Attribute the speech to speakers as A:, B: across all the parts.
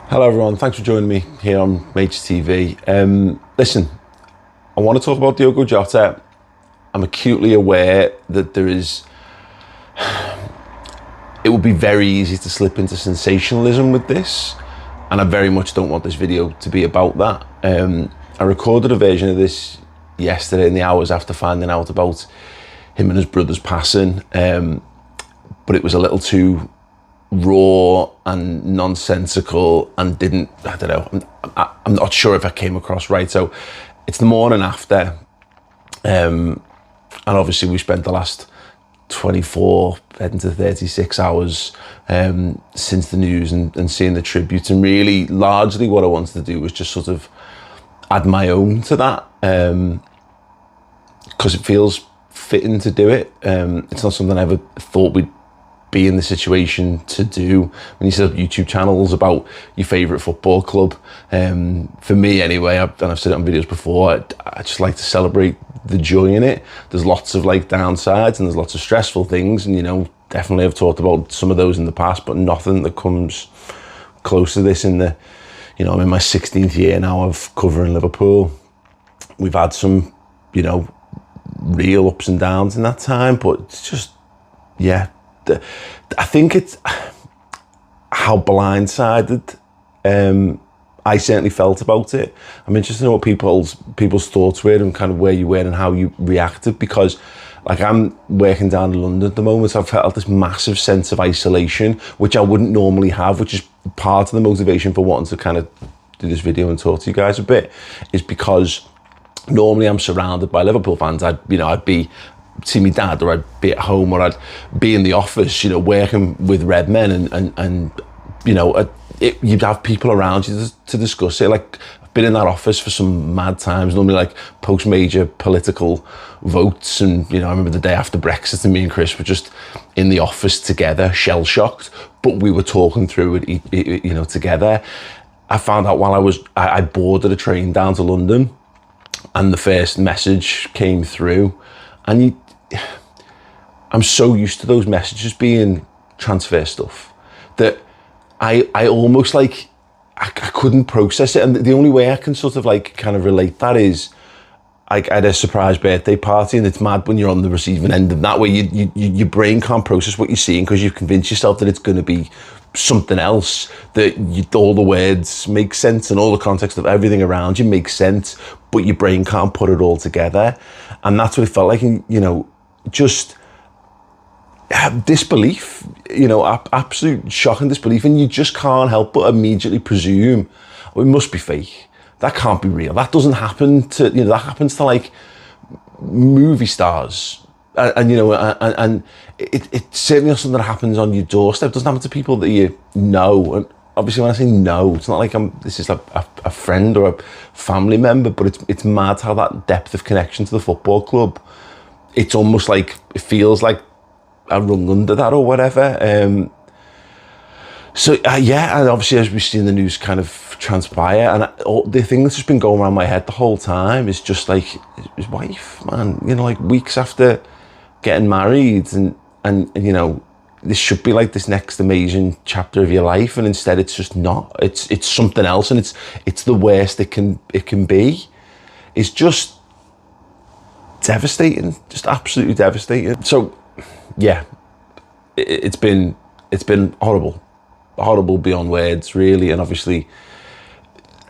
A: Hello everyone, thanks for joining me here on Major TV. Listen, I want to talk about Diogo Jota. I'm acutely aware that it would be very easy to slip into sensationalism with this, and I very much don't want this video to be about that. I recorded a version of this yesterday in the hours after finding out about him and his brother's passing, but it was a little too raw and nonsensical and I don't know, I'm not sure if I came across right. So it's the morning after, and obviously we spent the last 24 heading to 36 hours since the news and seeing the tribute, and really largely what I wanted to do was just sort of add my own to that, because it feels fitting to do it. It's not something I ever thought we'd be in the situation to do. When you set up YouTube channels about your favourite football club, for me anyway, and I've said it on videos before, I just like to celebrate the joy in it. There's lots of like downsides and there's lots of stressful things, and you know, definitely I've talked about some of those in the past, but nothing that comes close to this in the, you know, I'm in my 16th year now of covering Liverpool. We've had some, you know, real ups and downs in that time, but it's just, yeah, I think it's how blindsided I certainly felt about it. I'm interested in what people's thoughts were and kind of where you were and how you reacted, because like I'm working down in London at the moment, so I've felt this massive sense of isolation, which I wouldn't normally have, which is part of the motivation for wanting to kind of do this video and talk to you guys a bit, is because normally I'm surrounded by Liverpool fans. I'd be see me dad, or I'd be at home, or I'd be in the office, you know, working with red men, and you know, you'd have people around you to discuss it. Like I've been in that office for some mad times, normally like post major political votes, and you know, I remember the day after Brexit, and me and Chris were just in the office together, shell shocked, but we were talking through it, you know, together. I found out while I boarded a train down to London, and the first message came through, and I'm so used to those messages being transfer stuff that I almost like, I couldn't process it. And the only way I can sort of like kind of relate that is I had a surprise birthday party, and it's mad when you're on the receiving end of that, where your brain can't process what you're seeing because you've convinced yourself that it's going to be something else, that all the words make sense and all the context of everything around you makes sense, but your brain can't put it all together. And that's what it felt like, you know, just disbelief, you know, absolute shock and disbelief, and you just can't help but immediately presume, oh, it must be fake. That can't be real. That doesn't happen to, you know, that happens to like movie stars, and you know, and it's certainly not something that happens on your doorstep. It doesn't happen to people that you know. And obviously, when I say no, it's not like this is a friend or a family member, but it's mad how that depth of connection to the football club, it's almost like, it feels like I rung under that or whatever. Yeah, and obviously as we've seen the news kind of transpire, and the thing that's just been going around my head the whole time is just like his wife, man. You know, like weeks after getting married, and you know, this should be like this next amazing chapter of your life, and instead it's just not. It's something else, and it's the worst it can be. It's just devastating, just absolutely devastating. So yeah, it's been horrible beyond words, really. And obviously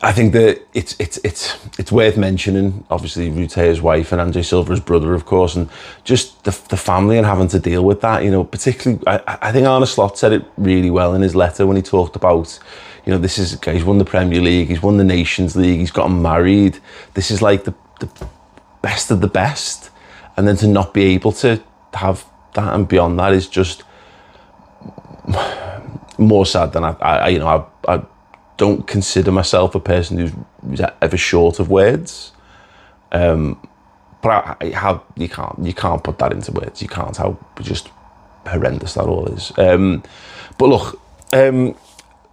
A: I think that it's worth mentioning, obviously Rute's wife and Andre Silva's brother, of course, and just the family and having to deal with that, you know. Particularly I think Arne Slot said it really well in his letter when he talked about, you know, this is a guy, he's won the Premier League, he's won the Nations League, he's gotten married, this is like the best of the best, and then to not be able to have that and beyond that is just more sad than I don't consider myself a person who's ever short of words, but you can't put that into words. You can't, how just horrendous that all is. But look, the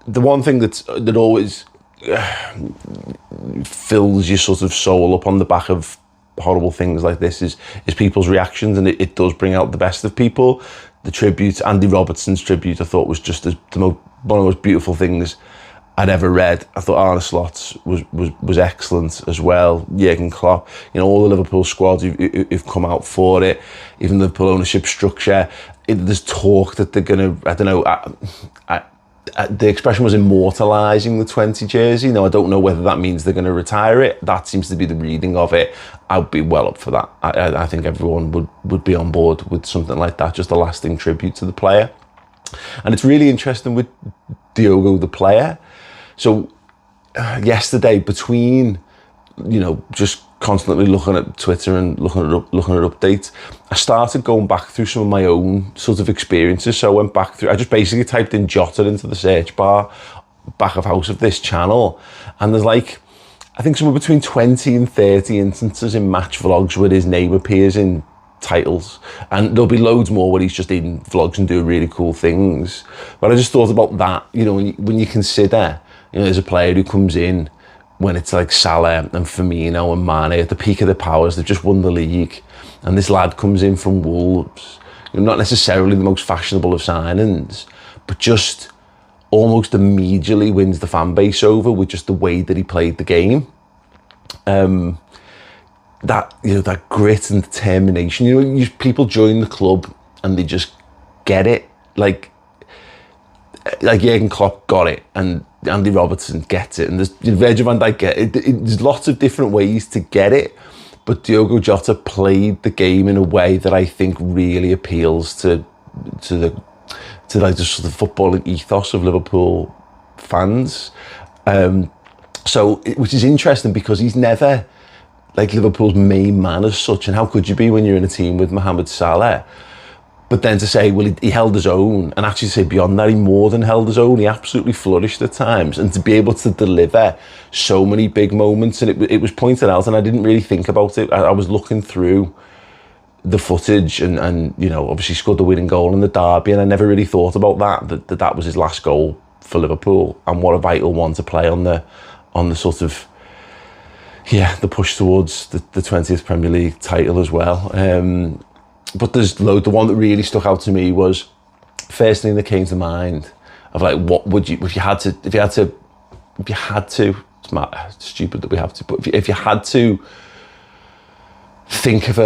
A: one thing that always fills your sort of soul up on the back of horrible things like this is people's reactions, and it does bring out the best of people. The tribute, Andy Robertson's tribute, I thought was just one of the most beautiful things I'd ever read. I thought Arne Slot's was excellent as well. Jurgen Klopp, all the Liverpool squads who've come out for it, even the Liverpool ownership structure. There's talk that they're going to, I don't know, the expression was immortalising the 20 jersey. Now, I don't know whether that means they're going to retire it. That seems to be the reading of it. I'd be well up for that. I think everyone would be on board with something like that, just a lasting tribute to the player. And it's really interesting with Diogo, the player. So yesterday, between, just constantly looking at Twitter and looking at updates, I started going back through some of my own sort of experiences. So I went back through, I just basically typed in Jota into the search bar, back of house of this channel. And there's I think somewhere between 20 and 30 instances in match vlogs where his name appears in titles, and there'll be loads more where he's just in vlogs and doing really cool things. But I just thought about that, when you consider, there's a player who comes in when it's like Salah and Firmino and Mane at the peak of their powers, they've just won the league, and this lad comes in from Wolves, not necessarily the most fashionable of signings, but just almost immediately wins the fan base over with just the way that he played the game. That grit and determination. People join the club and they just get it. Like Jurgen Klopp got it, and Andy Robertson gets it, and there's Virgil van Dijk get it. There's lots of different ways to get it, but Diogo Jota played the game in a way that I think really appeals to the sort of footballing ethos of Liverpool fans. Which is interesting because he's never Liverpool's main man as such, and how could you be when you're in a team with Mohamed Salah? But then to say, well, he held his own, and actually to say beyond that, he more than held his own. He absolutely flourished at times, and to be able to deliver so many big moments, and it was pointed out, and I didn't really think about it. I was looking through the footage, and obviously scored the winning goal in the derby, and I never really thought about that was his last goal for Liverpool, and what a vital one to play on the sort of, the push towards the 20th Premier League title as well. But there's the one that really stuck out to me was first thing that came to mind of what would you, if you had to, it's stupid that we have to, but if you had to think of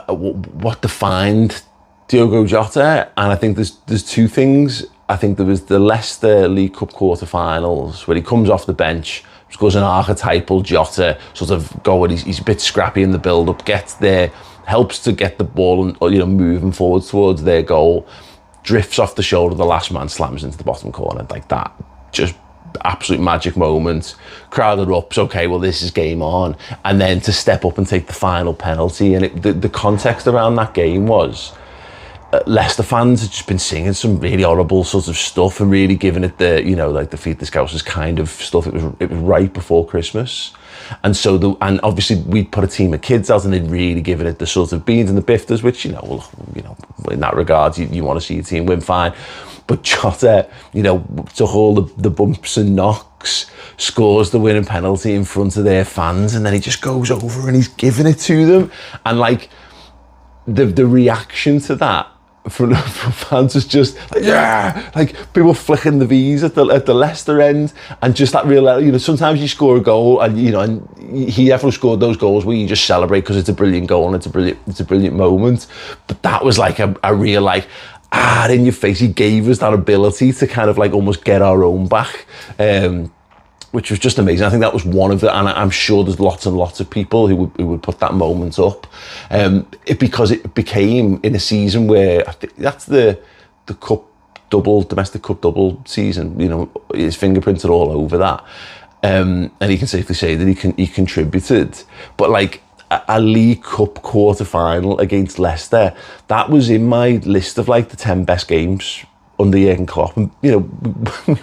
A: what defined Diogo Jota, and I think there's two things. I think there was the Leicester League Cup quarter-finals where he comes off the bench, scores an archetypal Jota sort of goal. He's a bit scrappy in the build-up, gets there, helps to get the ball and moving forward towards their goal, drifts off the shoulder of the last man, slams into the bottom corner like that. Just absolute magic moment. Crowd erupts. Okay, well, this is game on. And then to step up and take the final penalty. And the context around that game was Leicester fans had just been singing some really horrible sort of stuff and really giving it the, the Feed the Scousers kind of stuff. It was right before Christmas. And so, and obviously we'd put a team of kids out and they'd really given it the sort of beans and the bifters, which, in that regard, you want to see your team win, fine. But Jota, took all the bumps and knocks, scores the winning penalty in front of their fans, and then he just goes over and he's giving it to them. And the reaction to that from fans was just people flicking the V's at the Leicester end, and just that real, sometimes you score a goal and he definitely scored those goals where you just celebrate because it's a brilliant goal and it's a brilliant moment. But that was a real in your face. He gave us that ability to kind of almost get our own back, which was just amazing. I think that was one of the, and I'm sure there's lots and lots of people who would put that moment up, because it became in a season where I think that's the domestic cup double season. His fingerprints are all over that, and he can safely say that he contributed. But a League Cup quarter-final against Leicester, that was in my list of the 10 best games under Jurgen Klopp, and we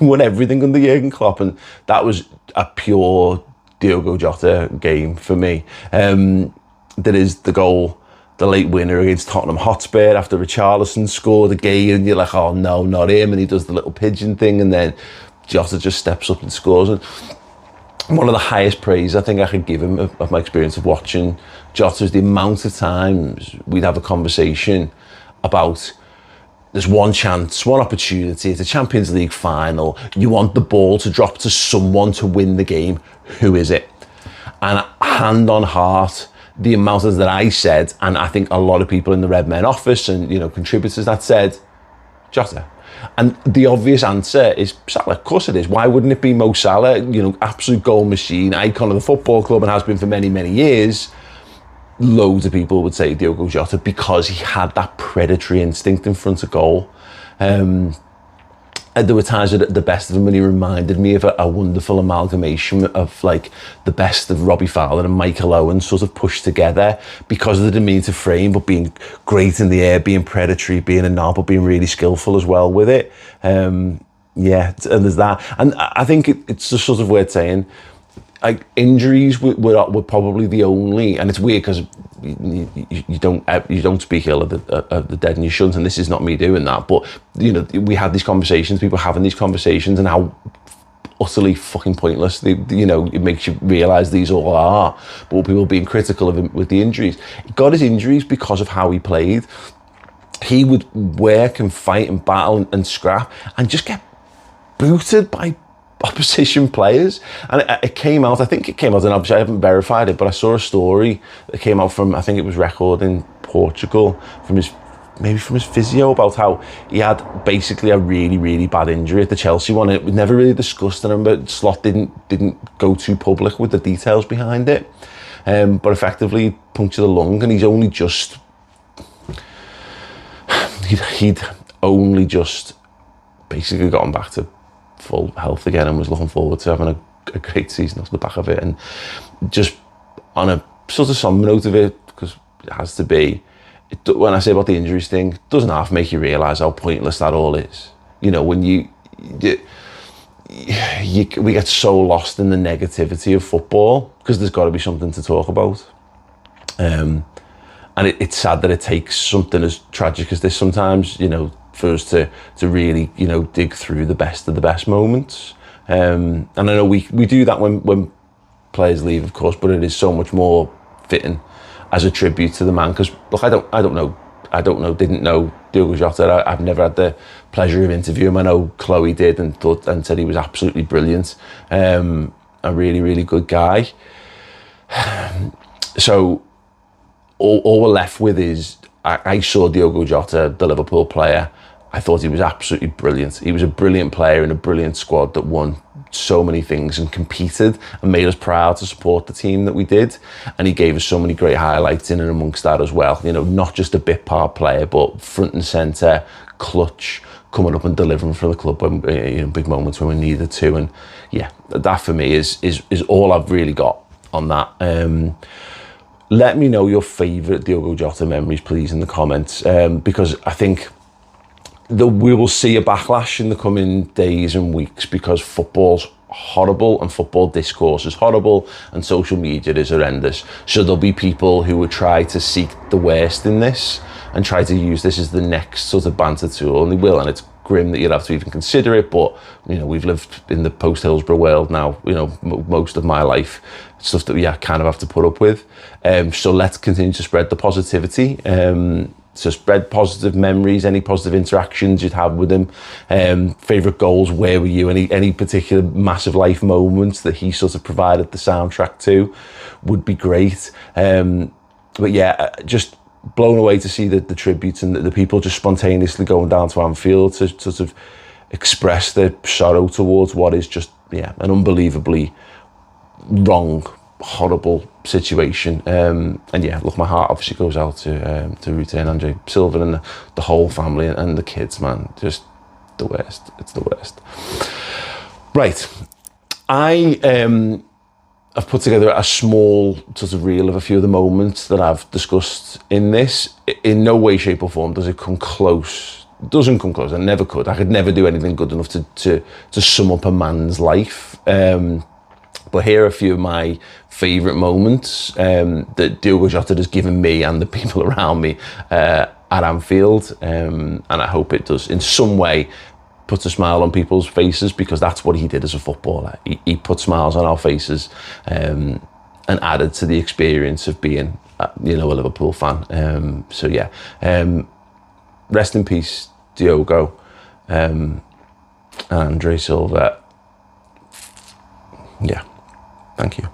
A: won everything under Jurgen Klopp, and that was a pure Diogo Jota game for me. There is the goal, the late winner against Tottenham Hotspur after Richarlison scored again, and you're like, oh no, not him, and he does the little pigeon thing, and then Jota just steps up and scores. And one of the highest praise I think I could give him of my experience of watching Jota is the amount of times we'd have a conversation about there's one chance, one opportunity. It's a Champions League final. You want the ball to drop to someone to win the game. Who is it? And hand on heart, the amount that I said, and I think a lot of people in the Red Men office and, you know, contributors that said, Jota. And the obvious answer is Salah. Of course it is. Why wouldn't it be Mo Salah? You know, absolute goal machine, icon of the football club, and has been for many, many years. Loads of people would say Diogo Jota because he had that predatory instinct in front of goal. And there were times at the best of him when he reminded me of a wonderful amalgamation of like the best of Robbie Fowler and Michael Owen sort of pushed together because of the diminutive frame, but being great in the air, being predatory, being a knob, but being really skillful as well with it. Yeah, and there's that. And I think it's just sort of weird saying, like, injuries were probably the only, and it's weird because you don't speak ill of the dead, and you shouldn't, and this is not me doing that, but you know, we had these conversations, people having these conversations, and how utterly fucking pointless you know, it makes you realise these all are. But people being critical of him with the injuries, he got his injuries because of how he played. He would work and fight and battle and scrap and just get booted by opposition players. And it came out, I think it came out, and obviously I haven't verified it, but I saw a story that came out from, I think it was Record in Portugal, from his physio, about how he had basically a really, really bad injury at the Chelsea one. It was never really discussed, and I remember Slot didn't go too public with the details behind it. But effectively punctured a lung, and he'd only just basically gotten back to full health again and was looking forward to having a great season off the back of it. And just on a sort of somber note of it, because it has to be, when I say about the injuries thing, it doesn't half make you realise how pointless that all is. You know, when we get so lost in the negativity of football because there's got to be something to talk about. And it's sad that it takes something as tragic as this sometimes, you know, for us to really, you know, dig through the best of the best moments. And I know we do that when players leave, of course, but it is so much more fitting as a tribute to the man. Because look, I didn't know Diogo Jota. I've never had the pleasure of interviewing him. I know Chloe did and said he was absolutely brilliant. A really, really good guy. So all we're left with is, I saw Diogo Jota, the Liverpool player. I thought he was absolutely brilliant. He was a brilliant player in a brilliant squad that won so many things and competed and made us proud to support the team that we did. And he gave us so many great highlights in and amongst that as well. You know, not just a bit part player, but front and centre, clutch, coming up and delivering for the club when, you know, big moments when we needed to. And yeah, that for me is all I've really got on that. Let me know your favourite Diogo Jota memories, please, in the comments, because I think that we will see a backlash in the coming days and weeks because football's horrible and football discourse is horrible and social media is horrendous. So there'll be people who will try to seek the worst in this and try to use this as the next sort of banter tool, and they will, and it's grim that you'd have to even consider it, but you know, we've lived in the post-Hillsborough world now, you know, most of my life, stuff that we kind of have to put up with. So let's continue to spread the positivity. So spread positive memories, any positive interactions you'd have with him, favourite goals, where were you, any particular massive life moments that he sort of provided the soundtrack to would be great. But yeah, just blown away to see the tributes and the people just spontaneously going down to Anfield to sort of express their sorrow towards what is just, yeah, an unbelievably wrong, horrible situation. And yeah, look, my heart obviously goes out to Ruta and Andre Silva and the whole family and the kids, man. Just the worst. It's the worst. Right. I've put together a small sort of reel of a few of the moments that I've discussed in this. In no way, shape or form does it come close. It doesn't come close. I never could. I could never do anything good enough to sum up a man's life. But here are a few of my favourite moments that Diogo Jota has given me and the people around me at Anfield. And I hope it does in some way put a smile on people's faces, because that's what he did as a footballer. He put smiles on our faces and added to the experience of being, you know, a Liverpool fan. So yeah, rest in peace, Diogo, and Andre Silva. Yeah, thank you.